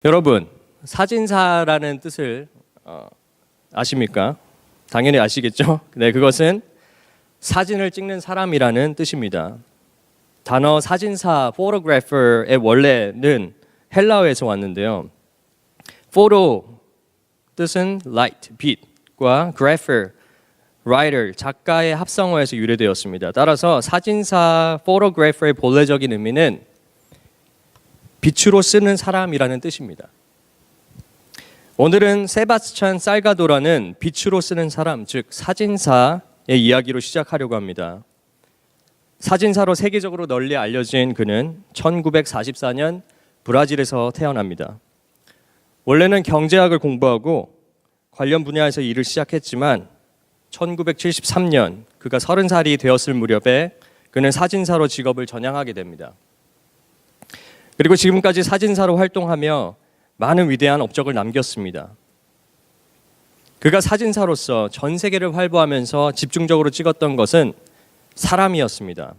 여러분, 사진사라는 뜻을 아십니까? 당연히 아시겠죠? 네, 그것은 사진을 찍는 사람이라는 뜻입니다. 단어 사진사, photographer의 원래는 헬라어에서 왔는데요. photo 뜻은 light, 빛과 grapher, writer, 작가의 합성어에서 유래되었습니다. 따라서 사진사, photographer의 본래적인 의미는 빛으로 쓰는 사람이라는 뜻입니다. 오늘은 세바스찬 살가도라는 빛으로 쓰는 사람, 즉 사진사의 이야기로 시작하려고 합니다. 사진사로 세계적으로 널리 알려진 그는 1944년 브라질에서 태어납니다. 원래는 경제학을 공부하고 관련 분야에서 일을 시작했지만 1973년 그가 30살이 되었을 무렵에 그는 사진사로 직업을 전향하게 됩니다. 그리고 지금까지 사진사로 활동하며 많은 위대한 업적을 남겼습니다. 그가 사진사로서 전 세계를 활보하면서 집중적으로 찍었던 것은 사람이었습니다.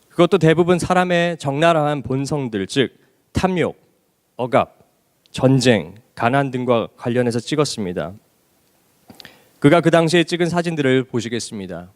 그것도 대부분 사람의 적나라한 본성들, 즉 탐욕, 억압, 전쟁, 가난 등과 관련해서 찍었습니다. 그가 그 당시에 찍은 사진들을 보시겠습니다.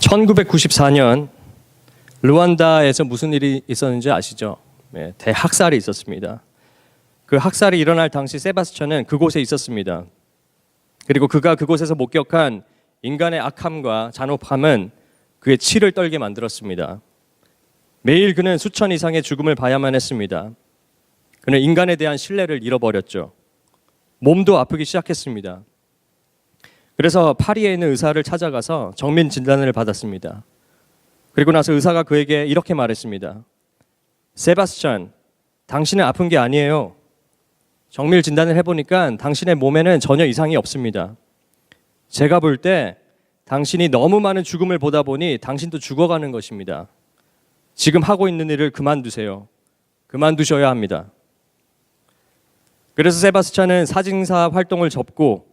(1994년) 루안다에서 무슨 일이 있었는지 아시죠? 네, 대학살이 있었습니다. 그 학살이 일어날 당시 세바스찬은 그곳에 있었습니다. 그리고 그가 그곳에서 목격한 인간의 악함과 잔혹함은 그의 치를 떨게 만들었습니다. 매일 그는 수천 이상의 죽음을 봐야만 했습니다. 그는 인간에 대한 신뢰를 잃어버렸죠. 몸도 아프기 시작했습니다. 그래서 파리에 있는 의사를 찾아가서 정밀 진단을 받았습니다. 그리고 나서 의사가 그에게 이렇게 말했습니다. 세바스찬, 당신은 아픈 게 아니에요. 정밀 진단을 해보니까 당신의 몸에는 전혀 이상이 없습니다. 제가 볼 때 당신이 너무 많은 죽음을 보다 보니 당신도 죽어가는 것입니다. 지금 하고 있는 일을 그만두세요. 그만두셔야 합니다. 그래서 세바스찬은 사진사 활동을 접고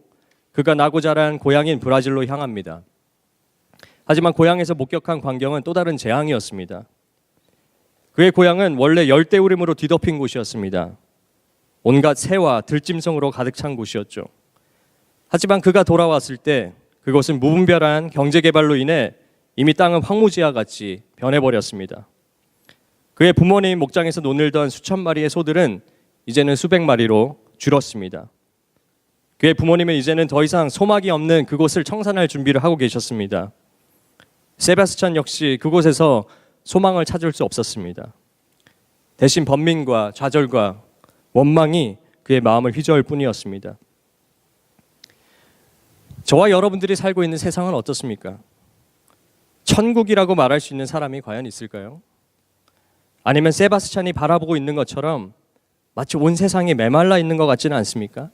그가 나고 자란 고향인 브라질로 향합니다. 하지만 고향에서 목격한 광경은 또 다른 재앙이었습니다. 그의 고향은 원래 열대우림으로 뒤덮인 곳이었습니다. 온갖 새와 들짐승으로 가득 찬 곳이었죠. 하지만 그가 돌아왔을 때 그곳은 무분별한 경제개발로 인해 이미 땅은 황무지와 같이 변해버렸습니다. 그의 부모님 목장에서 노늘던 수천 마리의 소들은 이제는 수백 마리로 줄었습니다. 그의 부모님은 이제는 더 이상 소막이 없는 그곳을 청산할 준비를 하고 계셨습니다. 세바스찬 역시 그곳에서 소망을 찾을 수 없었습니다. 대신 번민과 좌절과 원망이 그의 마음을 휘저을 뿐이었습니다. 저와 여러분들이 살고 있는 세상은 어떻습니까? 천국이라고 말할 수 있는 사람이 과연 있을까요? 아니면 세바스찬이 바라보고 있는 것처럼 마치 온 세상이 메말라 있는 것 같지는 않습니까?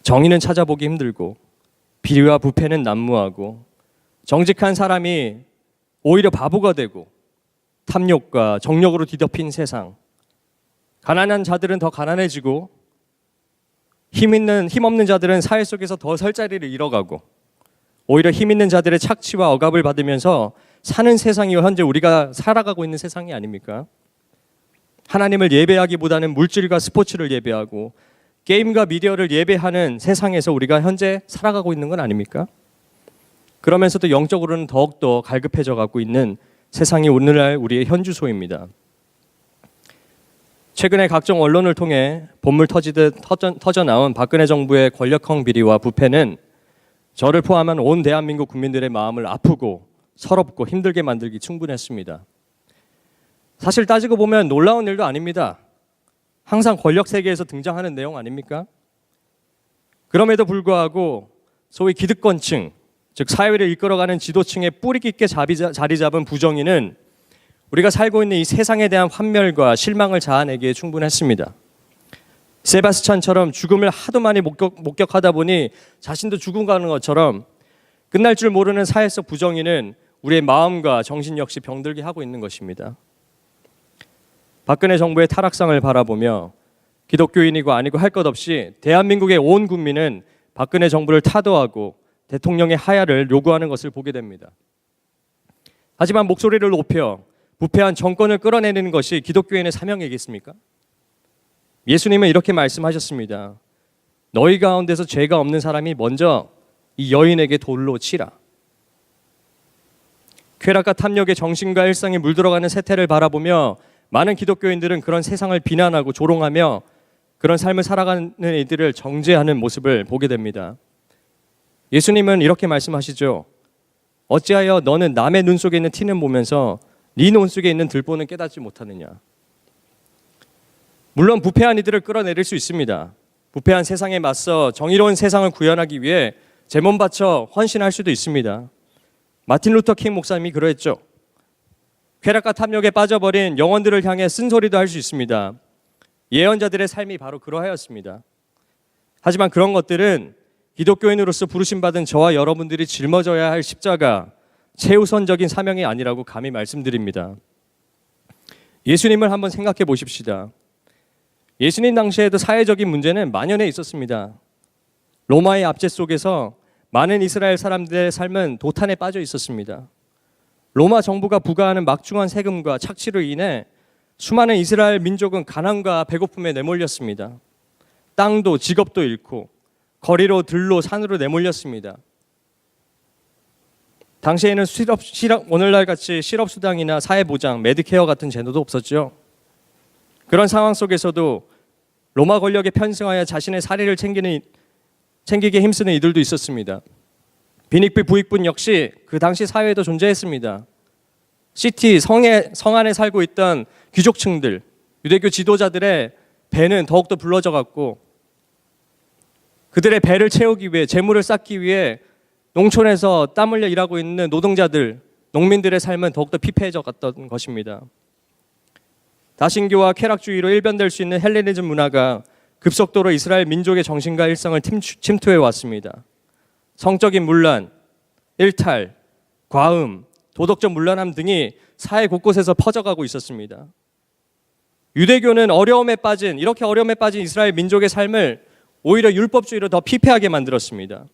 정의는 찾아보기 힘들고 비리와 부패는 난무하고 정직한 사람이 오히려 바보가 되고 탐욕과 정욕으로 뒤덮인 세상, 가난한 자들은 더 가난해지고 힘없는 자들은 사회 속에서 더 설 자리를 잃어가고 오히려 힘 있는 자들의 착취와 억압을 받으면서 사는 세상이 현재 우리가 살아가고 있는 세상이 아닙니까? 하나님을 예배하기보다는 물질과 스포츠를 예배하고 게임과 미디어를 예배하는 세상에서 우리가 현재 살아가고 있는 건 아닙니까? 그러면서도 영적으로는 더욱더 갈급해져 가고 있는 세상이 오늘날 우리의 현주소입니다. 최근에 각종 언론을 통해 본물 터지듯 터져나온 박근혜 정부의 권력형 비리와 부패는 저를 포함한 온 대한민국 국민들의 마음을 아프고 서럽고 힘들게 만들기 충분했습니다. 사실 따지고 보면 놀라운 일도 아닙니다. 항상 권력 세계에서 등장하는 내용 아닙니까? 그럼에도 불구하고 소위 기득권층, 즉 사회를 이끌어가는 지도층의 뿌리 깊게 자리 잡은 부정의는 우리가 살고 있는 이 세상에 대한 환멸과 실망을 자아내기에 충분했습니다. 세바스찬처럼 죽음을 하도 많이 목격하다 보니 자신도 죽음 가는 것처럼 끝날 줄 모르는 사회 속 부정의는 우리의 마음과 정신 역시 병들게 하고 있는 것입니다. 박근혜 정부의 타락상을 바라보며 기독교인이고 아니고 할 것 없이 대한민국의 온 국민은 박근혜 정부를 타도하고 대통령의 하야를 요구하는 것을 보게 됩니다. 하지만 목소리를 높여 부패한 정권을 끌어내는 것이 기독교인의 사명이겠습니까? 예수님은 이렇게 말씀하셨습니다. 너희 가운데서 죄가 없는 사람이 먼저 이 여인에게 돌로 치라. 쾌락과 탐욕의 정신과 일상에 물들어가는 세태를 바라보며 많은 기독교인들은 그런 세상을 비난하고 조롱하며 그런 삶을 살아가는 이들을 정죄하는 모습을 보게 됩니다. 예수님은 이렇게 말씀하시죠. 어찌하여 너는 남의 눈 속에 있는 티는 보면서 네 눈 속에 있는 들보는 깨닫지 못하느냐. 물론 부패한 이들을 끌어내릴 수 있습니다. 부패한 세상에 맞서 정의로운 세상을 구현하기 위해 제 몸 바쳐 헌신할 수도 있습니다. 마틴 루터 킹 목사님이 그러했죠. 쾌락과 탐욕에 빠져버린 영혼들을 향해 쓴소리도 할 수 있습니다. 예언자들의 삶이 바로 그러하였습니다. 하지만 그런 것들은 기독교인으로서 부르심받은 저와 여러분들이 짊어져야 할 십자가, 최우선적인 사명이 아니라고 감히 말씀드립니다. 예수님을 한번 생각해 보십시다. 예수님 당시에도 사회적인 문제는 만연해 있었습니다. 로마의 압제 속에서 많은 이스라엘 사람들의 삶은 도탄에 빠져 있었습니다. 로마 정부가 부과하는 막중한 세금과 착취로 인해 수많은 이스라엘 민족은 가난과 배고픔에 내몰렸습니다. 땅도 직업도 잃고 거리로 들로 산으로 내몰렸습니다. 당시에는 오늘날 같이 실업수당이나 사회보장, 메디케어 같은 제도도 없었죠. 그런 상황 속에서도 로마 권력에 편승하여 자신의 사리를 챙기게 힘쓰는 이들도 있었습니다. 빈익빈 부익분 역시 그 당시 사회에도 존재했습니다. 시티, 성 안에 살고 있던 귀족층들, 유대교 지도자들의 배는 더욱더 불러져갔고 그들의 배를 채우기 위해, 재물을 쌓기 위해 농촌에서 땀 흘려 일하고 있는 노동자들, 농민들의 삶은 더욱더 피폐해져 갔던 것입니다. 다신교와 쾌락주의로 일변될 수 있는 헬레니즘 문화가 급속도로 이스라엘 민족의 정신과 일상을 침투해 왔습니다. 성적인 문란, 일탈, 과음, 도덕적 문란함 등이 사회 곳곳에서 퍼져가고 있었습니다. 유대교는 이렇게 어려움에 빠진 이스라엘 민족의 삶을 오히려 율법주의로 더 피폐하게 만들었습니다.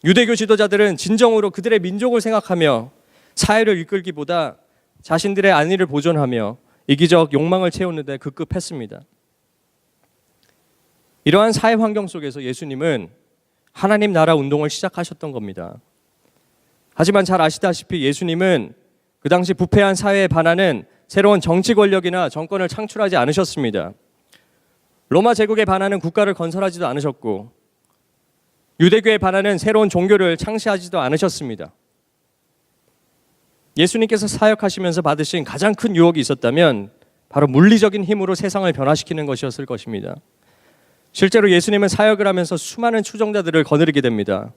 유대교 지도자들은 진정으로 그들의 민족을 생각하며 사회를 이끌기보다 자신들의 안위를 보존하며 이기적 욕망을 채우는 데 급급했습니다. 이러한 사회 환경 속에서 예수님은 하나님 나라 운동을 시작하셨던 겁니다. 하지만 잘 아시다시피 예수님은 그 당시 부패한 사회에 반하는 새로운 정치 권력이나 정권을 창출하지 않으셨습니다. 로마 제국에 반하는 국가를 건설하지도 않으셨고 유대교에 반하는 새로운 종교를 창시하지도 않으셨습니다. 예수님께서 사역하시면서 받으신 가장 큰 유혹이 있었다면 바로 물리적인 힘으로 세상을 변화시키는 것이었을 것입니다. 실제로 예수님은 사역을 하면서 수많은 추종자들을 거느리게 됩니다.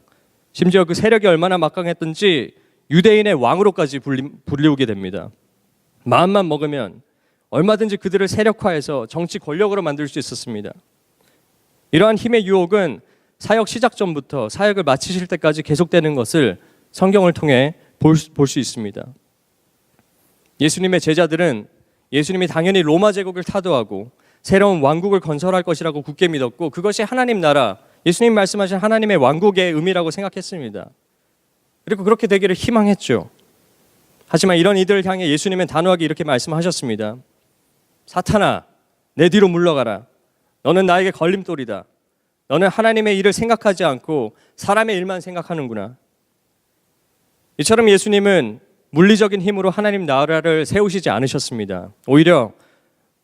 심지어 그 세력이 얼마나 막강했던지 유대인의 왕으로까지 불리우게 됩니다. 마음만 먹으면 얼마든지 그들을 세력화해서 정치 권력으로 만들 수 있었습니다. 이러한 힘의 유혹은 사역 시작 전부터 사역을 마치실 때까지 계속되는 것을 성경을 통해 볼 수 있습니다. 예수님의 제자들은 예수님이 당연히 로마 제국을 타도하고 새로운 왕국을 건설할 것이라고 굳게 믿었고 그것이 하나님 나라, 예수님 말씀하신 하나님의 왕국의 의미라고 생각했습니다. 그리고 그렇게 되기를 희망했죠. 하지만 이런 이들을 향해 예수님은 단호하게 이렇게 말씀하셨습니다. 사탄아, 내 뒤로 물러가라. 너는 나에게 걸림돌이다. 너는 하나님의 일을 생각하지 않고 사람의 일만 생각하는구나. 이처럼 예수님은 물리적인 힘으로 하나님 나라를 세우시지 않으셨습니다. 오히려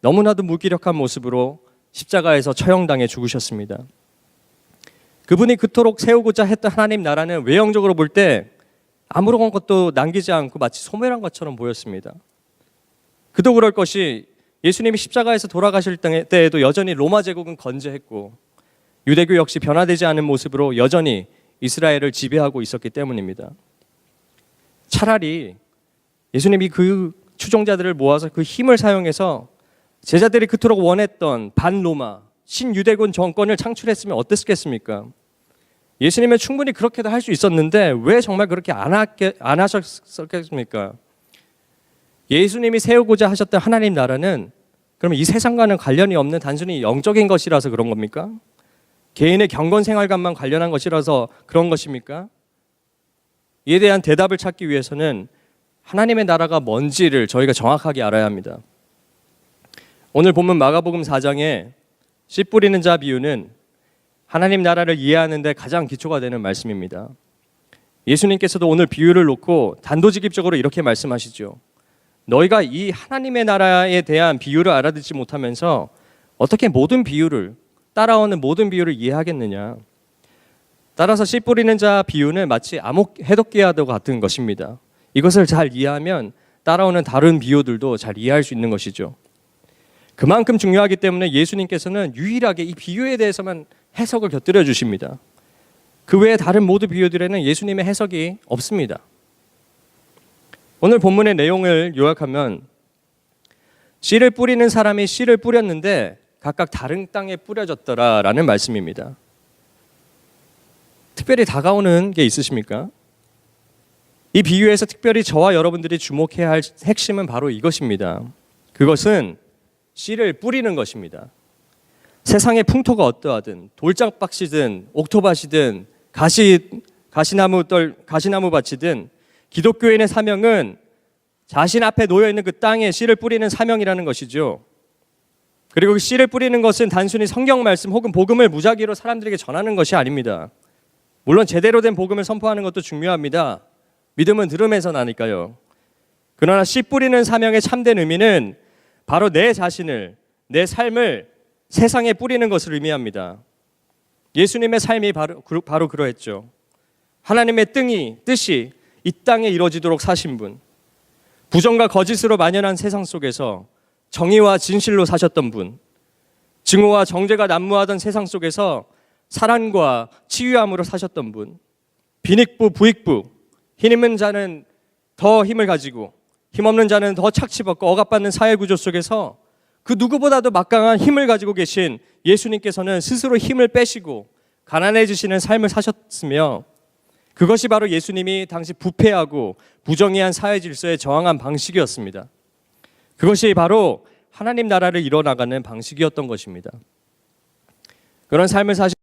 너무나도 무기력한 모습으로 십자가에서 처형당해 죽으셨습니다. 그분이 그토록 세우고자 했던 하나님 나라는 외형적으로 볼 때 아무런 것도 남기지 않고 마치 소멸한 것처럼 보였습니다. 그도 그럴 것이 예수님이 십자가에서 돌아가실 때에도 여전히 로마 제국은 건재했고 유대교 역시 변화되지 않은 모습으로 여전히 이스라엘을 지배하고 있었기 때문입니다. 차라리 예수님이 그 추종자들을 모아서 그 힘을 사용해서 제자들이 그토록 원했던 반로마 신유대군 정권을 창출했으면 어땠겠습니까? 예수님은 충분히 그렇게도 할 수 있었는데 왜 정말 그렇게 안 하셨겠습니까? 예수님이 세우고자 하셨던 하나님 나라는 그러면 이 세상과는 관련이 없는 단순히 영적인 것이라서 그런 겁니까? 개인의 경건 생활관만 관련한 것이라서 그런 것입니까? 이에 대한 대답을 찾기 위해서는 하나님의 나라가 뭔지를 저희가 정확하게 알아야 합니다. 오늘 본문 마가복음 4장에 씨 뿌리는 자 비유는 하나님 나라를 이해하는 데 가장 기초가 되는 말씀입니다. 예수님께서도 오늘 비유를 놓고 단도직입적으로 이렇게 말씀하시죠. 너희가 이 하나님의 나라에 대한 비유를 알아듣지 못하면서 어떻게 모든 비유를 따라오는 모든 비유를 이해하겠느냐. 따라서 씨 뿌리는 자 비유는 마치 암흑 해독기와도 같은 것입니다. 이것을 잘 이해하면 따라오는 다른 비유들도 잘 이해할 수 있는 것이죠. 그만큼 중요하기 때문에 예수님께서는 유일하게 이 비유에 대해서만 해석을 곁들여 주십니다. 그 외에 다른 모든 비유들에는 예수님의 해석이 없습니다. 오늘 본문의 내용을 요약하면 씨를 뿌리는 사람이 씨를 뿌렸는데 각각 다른 땅에 뿌려졌더라라는 말씀입니다. 특별히 다가오는 게 있으십니까? 이 비유에서 특별히 저와 여러분들이 주목해야 할 핵심은 바로 이것입니다. 그것은 씨를 뿌리는 것입니다. 세상의 풍토가 어떠하든 돌짝박씨든 옥토밭이든 가시나무 밭이든 기독교인의 사명은 자신 앞에 놓여있는 그 땅에 씨를 뿌리는 사명이라는 것이죠. 그리고 그 씨를 뿌리는 것은 단순히 성경 말씀 혹은 복음을 무작위로 사람들에게 전하는 것이 아닙니다. 물론 제대로 된 복음을 선포하는 것도 중요합니다. 믿음은 들음에서 나니까요. 그러나 씨 뿌리는 사명의 참된 의미는 바로 내 자신을, 내 삶을 세상에 뿌리는 것을 의미합니다. 예수님의 삶이 바로 그러했죠. 하나님의 뜻이 이 땅에 이루어지도록 사신 분, 부정과 거짓으로 만연한 세상 속에서 정의와 진실로 사셨던 분, 증오와 정죄가 난무하던 세상 속에서 사랑과 치유함으로 사셨던 분, 빈익부 부익부, 힘 있는 자는 더 힘을 가지고 힘없는 자는 더 착취받고 억압받는 사회 구조 속에서 그 누구보다도 막강한 힘을 가지고 계신 예수님께서는 스스로 힘을 빼시고 가난해지시는 삶을 사셨으며 그것이 바로 예수님이 당시 부패하고 부정의한 사회 질서에 저항한 방식이었습니다. 그것이 바로 하나님 나라를 이뤄나가는 방식이었던 것입니다. 그런 삶을 사신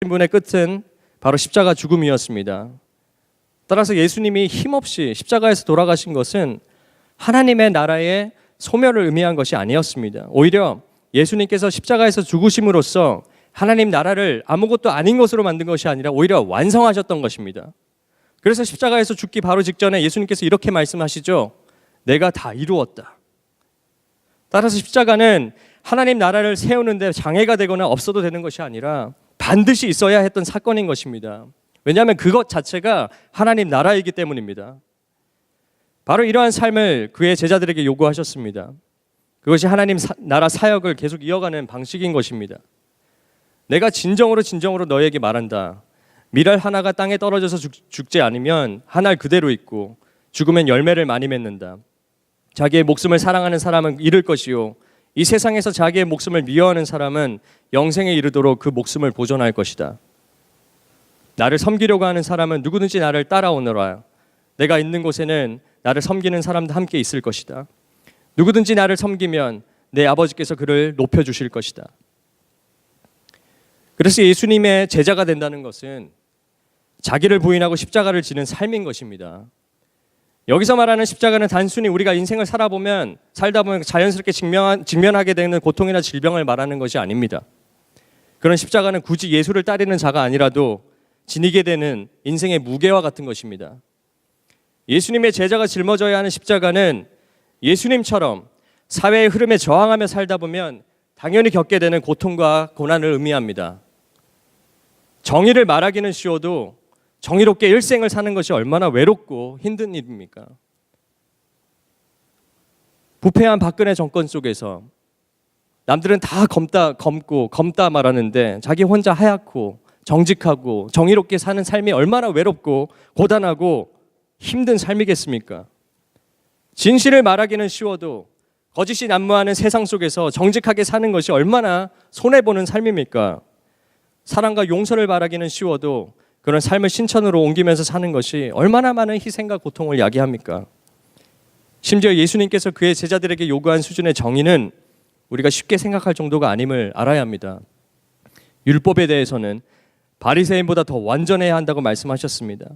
분의 끝은 바로 십자가 죽음이었습니다. 따라서 예수님이 힘없이 십자가에서 돌아가신 것은 하나님의 나라의 소멸을 의미한 것이 아니었습니다. 오히려 예수님께서 십자가에서 죽으심으로써 하나님 나라를 아무것도 아닌 것으로 만든 것이 아니라 오히려 완성하셨던 것입니다. 그래서 십자가에서 죽기 바로 직전에 예수님께서 이렇게 말씀하시죠. 내가 다 이루었다. 따라서 십자가는 하나님 나라를 세우는데 장애가 되거나 없어도 되는 것이 아니라 반드시 있어야 했던 사건인 것입니다. 왜냐하면 그것 자체가 하나님 나라이기 때문입니다. 바로 이러한 삶을 그의 제자들에게 요구하셨습니다. 그것이 하나님 나라 사역을 계속 이어가는 방식인 것입니다. 내가 진정으로 너에게 말한다. 밀알 하나가 땅에 떨어져서 죽지 않으면 한 알 그대로 있고 죽으면 열매를 많이 맺는다. 자기의 목숨을 사랑하는 사람은 잃을 것이요 이 세상에서 자기의 목숨을 미워하는 사람은 영생에 이르도록 그 목숨을 보존할 것이다. 나를 섬기려고 하는 사람은 누구든지 나를 따라오너라. 내가 있는 곳에는 나를 섬기는 사람도 함께 있을 것이다. 누구든지 나를 섬기면 내 아버지께서 그를 높여주실 것이다. 그래서 예수님의 제자가 된다는 것은 자기를 부인하고 십자가를 지는 삶인 것입니다. 여기서 말하는 십자가는 단순히 우리가 인생을 살다 보면 자연스럽게 직면하게 되는 고통이나 질병을 말하는 것이 아닙니다. 그런 십자가는 굳이 예수를 따르는 자가 아니라도 지니게 되는 인생의 무게와 같은 것입니다. 예수님의 제자가 짊어져야 하는 십자가는 예수님처럼 사회의 흐름에 저항하며 살다 보면 당연히 겪게 되는 고통과 고난을 의미합니다. 정의를 말하기는 쉬워도 정의롭게 일생을 사는 것이 얼마나 외롭고 힘든 일입니까? 부패한 박근혜 정권 속에서 남들은 다 검다 말하는데 자기 혼자 하얗고 정직하고 정의롭게 사는 삶이 얼마나 외롭고 고단하고 힘든 삶이겠습니까? 진실을 말하기는 쉬워도 거짓이 난무하는 세상 속에서 정직하게 사는 것이 얼마나 손해보는 삶입니까? 사랑과 용서를 말하기는 쉬워도 그런 삶을 신천으로 옮기면서 사는 것이 얼마나 많은 희생과 고통을 야기합니까? 심지어 예수님께서 그의 제자들에게 요구한 수준의 정의는 우리가 쉽게 생각할 정도가 아님을 알아야 합니다. 율법에 대해서는 바리새인보다 더 완전해야 한다고 말씀하셨습니다.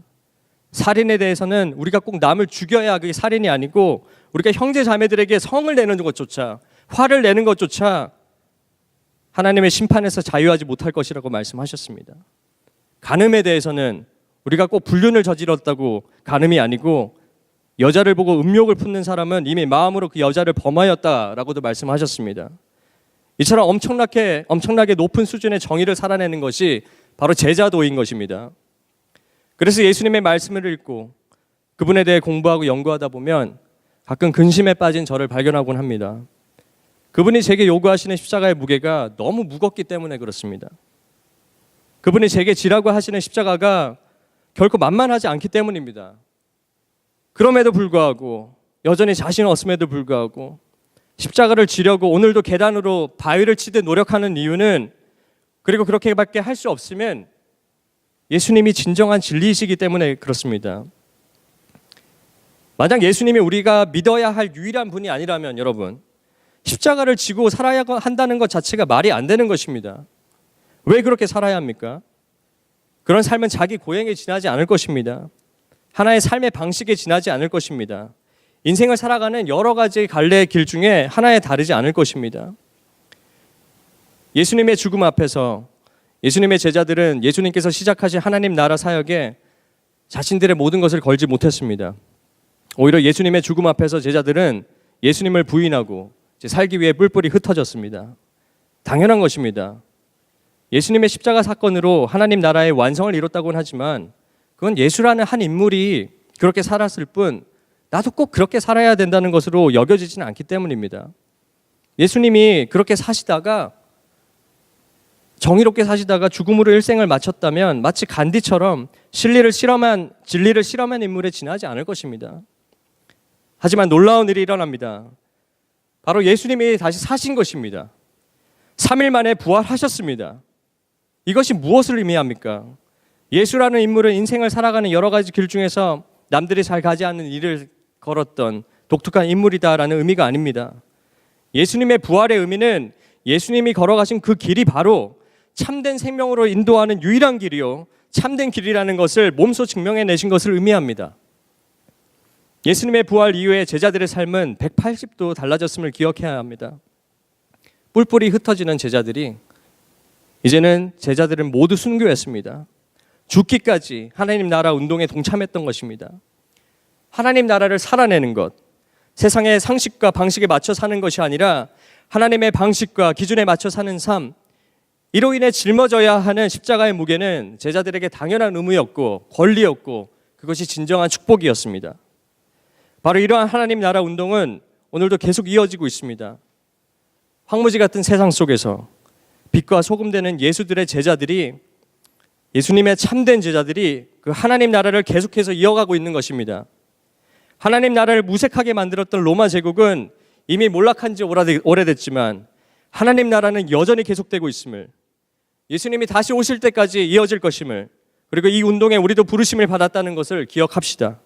살인에 대해서는 우리가 꼭 남을 죽여야 그게 살인이 아니고 우리가 형제 자매들에게 성을 내는 것조차, 화를 내는 것조차 하나님의 심판에서 자유하지 못할 것이라고 말씀하셨습니다. 간음에 대해서는 우리가 꼭 불륜을 저질렀다고 간음이 아니고 여자를 보고 음욕을 품는 사람은 이미 마음으로 그 여자를 범하였다라고도 말씀하셨습니다. 이처럼 엄청나게 높은 수준의 정의를 살아내는 것이 바로 제자도인 것입니다. 그래서 예수님의 말씀을 읽고 그분에 대해 공부하고 연구하다 보면 가끔 근심에 빠진 저를 발견하곤 합니다. 그분이 제게 요구하시는 십자가의 무게가 너무 무겁기 때문에 그렇습니다. 그분이 제게 지라고 하시는 십자가가 결코 만만하지 않기 때문입니다. 그럼에도 불구하고 여전히 자신 없음에도 불구하고 십자가를 지려고 오늘도 계단으로 바위를 치듯 노력하는 이유는, 그리고 그렇게밖에 할 수 없으면 예수님이 진정한 진리이시기 때문에 그렇습니다. 만약 예수님이 우리가 믿어야 할 유일한 분이 아니라면 여러분, 십자가를 지고 살아야 한다는 것 자체가 말이 안 되는 것입니다. 왜 그렇게 살아야 합니까? 그런 삶은 자기 고행에 지나지 않을 것입니다. 하나의 삶의 방식에 지나지 않을 것입니다. 인생을 살아가는 여러 가지 갈래의 길 중에 하나에 다르지 않을 것입니다. 예수님의 죽음 앞에서 예수님의 제자들은 예수님께서 시작하신 하나님 나라 사역에 자신들의 모든 것을 걸지 못했습니다. 오히려 예수님의 죽음 앞에서 제자들은 예수님을 부인하고 살기 위해 뿔뿔이 흩어졌습니다. 당연한 것입니다. 예수님의 십자가 사건으로 하나님 나라의 완성을 이뤘다고는 하지만 그건 예수라는 한 인물이 그렇게 살았을 뿐 나도 꼭 그렇게 살아야 된다는 것으로 여겨지지는 않기 때문입니다. 예수님이 그렇게 사시다가 정의롭게 사시다가 죽음으로 일생을 마쳤다면 마치 간디처럼 진리를 실험한 인물에 지나지 않을 것입니다. 하지만 놀라운 일이 일어납니다. 바로 예수님이 다시 사신 것입니다. 3일 만에 부활하셨습니다. 이것이 무엇을 의미합니까? 예수라는 인물은 인생을 살아가는 여러 가지 길 중에서 남들이 잘 가지 않는 일을 걸었던 독특한 인물이다라는 의미가 아닙니다. 예수님의 부활의 의미는 예수님이 걸어가신 그 길이 바로 참된 생명으로 인도하는 유일한 길이요, 참된 길이라는 것을 몸소 증명해내신 것을 의미합니다. 예수님의 부활 이후에 제자들의 삶은 180도 달라졌음을 기억해야 합니다. 뿔뿔이 흩어지는 제자들이 이제는 제자들은 모두 순교했습니다. 죽기까지 하나님 나라 운동에 동참했던 것입니다. 하나님 나라를 살아내는 것, 세상의 상식과 방식에 맞춰 사는 것이 아니라 하나님의 방식과 기준에 맞춰 사는 삶, 이로 인해 짊어져야 하는 십자가의 무게는 제자들에게 당연한 의무였고 권리였고 그것이 진정한 축복이었습니다. 바로 이러한 하나님 나라 운동은 오늘도 계속 이어지고 있습니다. 황무지 같은 세상 속에서 빛과 소금 되는 예수님의 참된 제자들이 그 하나님 나라를 계속해서 이어가고 있는 것입니다. 하나님 나라를 무색하게 만들었던 로마 제국은 이미 몰락한 지 오래됐지만 하나님 나라는 여전히 계속되고 있음을, 예수님이 다시 오실 때까지 이어질 것임을, 그리고 이 운동에 우리도 부르심을 받았다는 것을 기억합시다.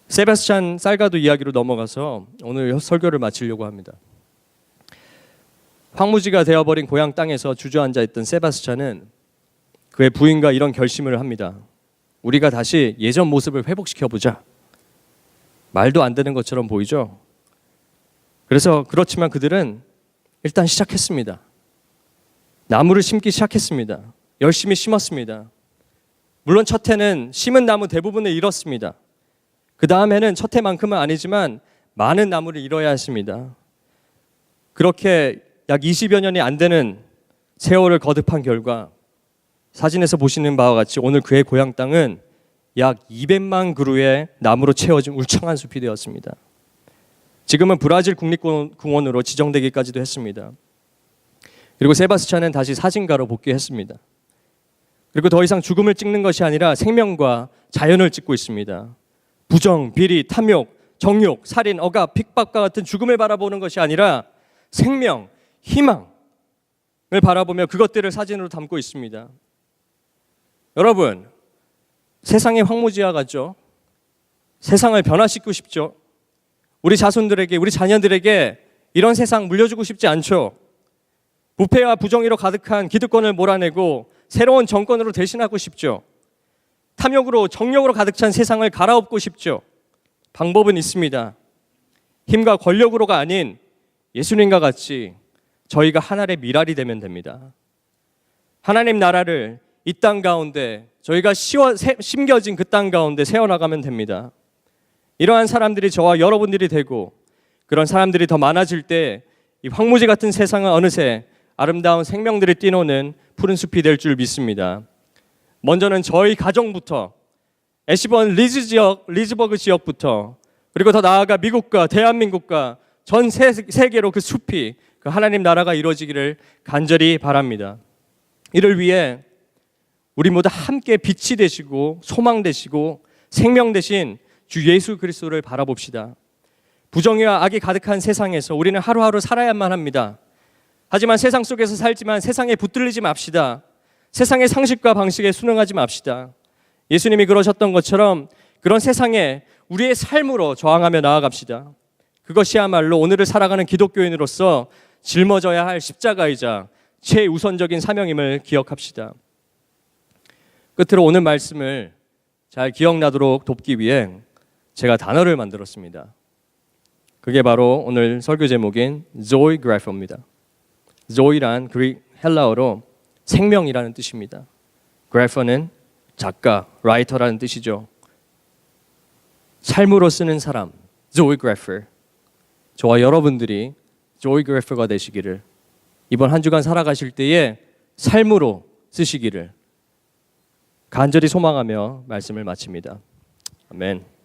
세바스찬 살가도 이야기로 넘어가서 오늘 설교를 마치려고 합니다. 황무지가 되어버린 고향 땅에서 주저앉아 있던 세바스찬은 그의 부인과 이런 결심을 합니다. 우리가 다시 예전 모습을 회복시켜보자. 말도 안 되는 것처럼 보이죠? 그렇지만 그들은 일단 시작했습니다. 나무를 심기 시작했습니다. 열심히 심었습니다. 물론 첫 해는 심은 나무 대부분을 잃었습니다. 그 다음 해는 첫 해만큼은 아니지만 많은 나무를 잃어야 했습니다. 그렇게 약 20여 년이 안 되는 세월을 거듭한 결과 사진에서 보시는 바와 같이 오늘 그의 고향 땅은 약 200만 그루의 나무로 채워진 울창한 숲이 되었습니다. 지금은 브라질 국립공원으로 지정되기까지도 했습니다. 그리고 세바스찬은 다시 사진가로 복귀했습니다. 그리고 더 이상 죽음을 찍는 것이 아니라 생명과 자연을 찍고 있습니다. 부정, 비리, 탐욕, 정욕, 살인, 억압, 핍박과 같은 죽음을 바라보는 것이 아니라 생명, 희망을 바라보며 그것들을 사진으로 담고 있습니다. 여러분, 세상이 황무지어가죠. 세상을 변화시키고 싶죠. 우리 자손들에게, 우리 자녀들에게 이런 세상 물려주고 싶지 않죠. 부패와 부정의로 가득한 기득권을 몰아내고 새로운 정권으로 대신하고 싶죠. 탐욕으로, 정욕으로 가득 찬 세상을 갈아엎고 싶죠. 방법은 있습니다. 힘과 권력으로가 아닌 예수님과 같이 저희가 하나의 미랄이 되면 됩니다. 하나님 나라를 이 땅 가운데 저희가 심겨진 그 땅 가운데 세워나가면 됩니다. 이러한 사람들이 저와 여러분들이 되고 그런 사람들이 더 많아질 때 이 황무지 같은 세상은 어느새 아름다운 생명들이 뛰노는 푸른 숲이 될 줄 믿습니다. 먼저는 저희 가정부터 애쉬번 리즈버그 지역부터 그리고 더 나아가 미국과 대한민국과 전 세계로 그 숲이 그 하나님 나라가 이루어지기를 간절히 바랍니다. 이를 위해 우리 모두 함께 빛이 되시고 소망 되시고 생명 되신 주 예수 그리스도를 바라봅시다. 부정의와 악이 가득한 세상에서 우리는 하루하루 살아야만 합니다. 하지만 세상 속에서 살지만 세상에 붙들리지 맙시다. 세상의 상식과 방식에 순응하지 맙시다. 예수님이 그러셨던 것처럼 그런 세상에 우리의 삶으로 저항하며 나아갑시다. 그것이야말로 오늘을 살아가는 기독교인으로서 짊어져야 할 십자가이자 최우선적인 사명임을 기억합시다. 끝으로 오늘 말씀을 잘 기억나도록 돕기 위해 제가 단어를 만들었습니다. 그게 바로 오늘 설교 제목인 zoegrapher입니다. zoe란 헬라어로 생명이라는 뜻입니다. grapher는 작가, 라이터라는 뜻이죠. 삶으로 쓰는 사람, zoegrapher. 저와 여러분들이 zoegrapher가 되시기를, 이번 한 주간 살아가실 때에 삶으로 쓰시기를 간절히 소망하며 말씀을 마칩니다. 아멘.